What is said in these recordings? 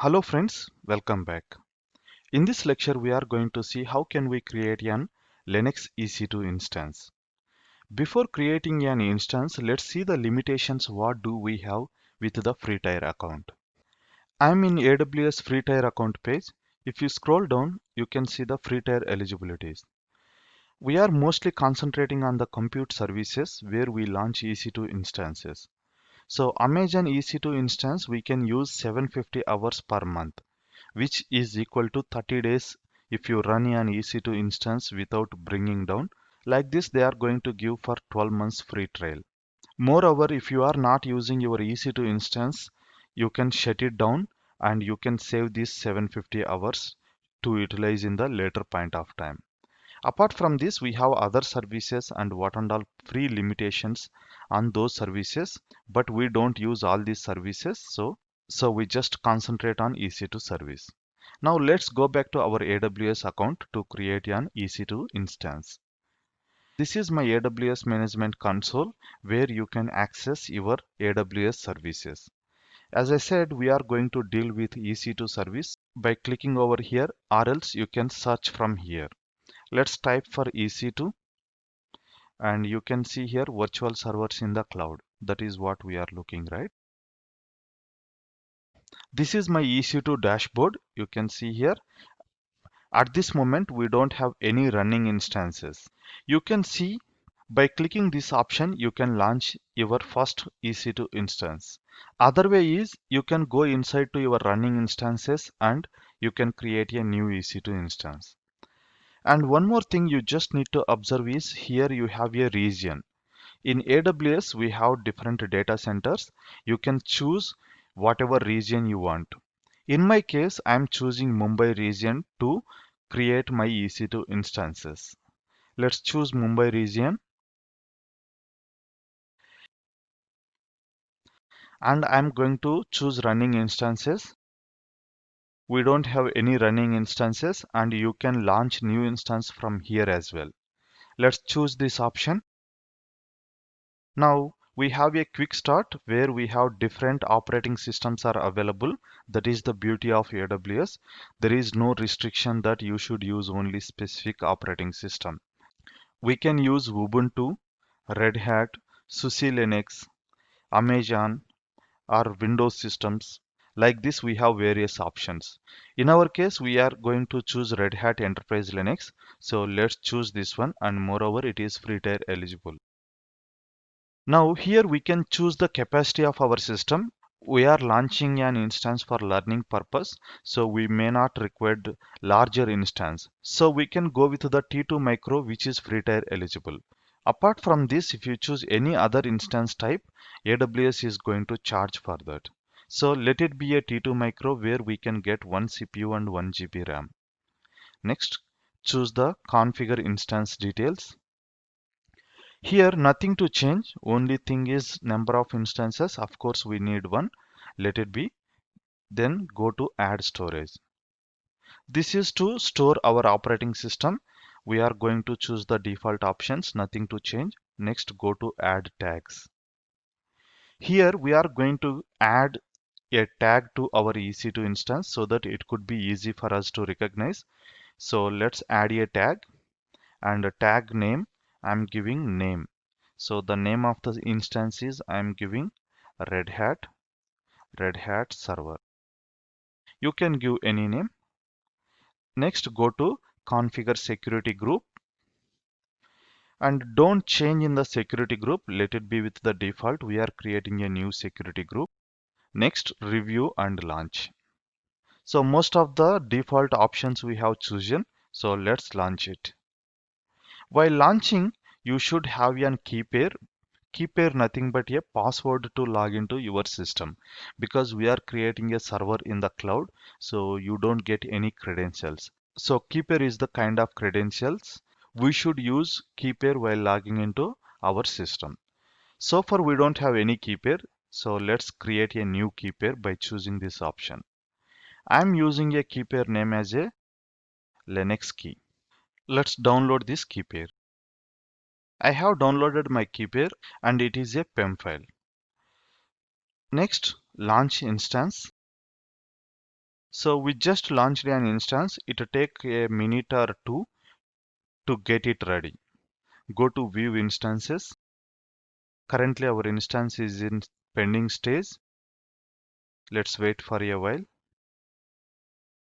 Hello friends, welcome back. In this lecture we are going to see how can we create an Linux EC2 instance. Before creating an instance, let's see the limitations what do we have with the free tier account. I'm in AWS free tier account page. If you scroll down, you can see the free tier eligibilities. We are mostly concentrating on the compute services where we launch EC2 instances. So Amazon EC2 instance we can use 750 hours per month, which is equal to 30 days if you run an EC2 instance without bringing down. Like this, they are going to give for 12 months free trial. Moreover, if you are not using your EC2 instance, you can shut it down and you can save these 750 hours to utilize in the later point of time. Apart from this, we have other services and what and all free limitations on those services, but we don't use all these services, so we just concentrate on EC2 service. Now let's go back to our AWS account to create an EC2 instance. This is my AWS management console where you can access your AWS services. As I said, we are going to deal with EC2 service by clicking over here, or else you can search from here. Let's type for EC2 and you can see here virtual servers in the cloud. That is what we are looking, right? This is my EC2 dashboard. You can see here. At this moment, we don't have any running instances. You can see by clicking this option, you can launch your first EC2 instance. Other way is you can go inside to your running instances and you can create a new EC2 instance. And one more thing you just need to observe is here you have a region. In AWS, we have different data centers. You can choose whatever region you want. In my case, I'm choosing Mumbai region to create my EC2 instances. Let's choose Mumbai region and I'm going to choose running instances. We don't have any running instances and you can launch new instance from here as well. Let's choose this option. Now we have a quick start where we have different operating systems are available. That is the beauty of AWS. There is no restriction that you should use only specific operating system. We can use Ubuntu, Red Hat, SUSE Linux, Amazon or Windows systems. Like this we have various options. In our case we are going to choose Red Hat Enterprise Linux. So let's choose this one and moreover it is free tier eligible. Now here we can choose the capacity of our system. We are launching an instance for learning purpose, so we may not require larger instance. So we can go with the T2 micro which is free tier eligible. Apart from this, if you choose any other instance type, AWS is going to charge for that. So let it be a T2 micro where we can get 1 CPU and 1 GB RAM. Next, choose the configure instance details. Here nothing to change, only thing is number of instances. Of course we need one, let it be. Then go to add storage. This is to store our operating system. We are going to choose the default options, nothing to change. Next go to add tags. Here we are going to add a tag to our EC2 instance so that it could be easy for us to recognize. So let's add a tag and a tag name. I'm giving name. So the name of the instance is I'm giving Red Hat server. You can give any name. Next go to configure security group and don't change in the security group. Let it be with the default. We are creating a new security group. Next review and launch. So most of the default options we have chosen. So let's launch it. While launching, you should have an key pair. Key pair nothing but a password to log into your system because we are creating a server in the cloud, so you don't get any credentials. So key pair is the kind of credentials we should use key pair while logging into our system. So far we don't have any key pair, so let's create a new key pair by choosing this option. I'm using a key pair name as a Linux key. Let's download this key pair. I have downloaded my key pair and it is a PEM file. Next, launch instance. So we just launched an instance. It take a minute or two to get it ready. Go to view instances. Currently our instance is in pending stage. Let's wait for a while.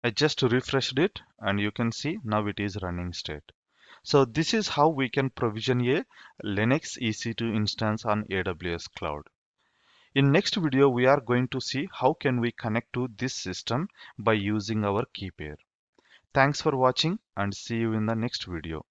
I just refreshed it and you can see now it is running state. So this is how we can provision a Linux EC2 instance on AWS cloud. In next video, we are going to see how can we connect to this system by using our key pair. Thanks for watching and see you in the next video.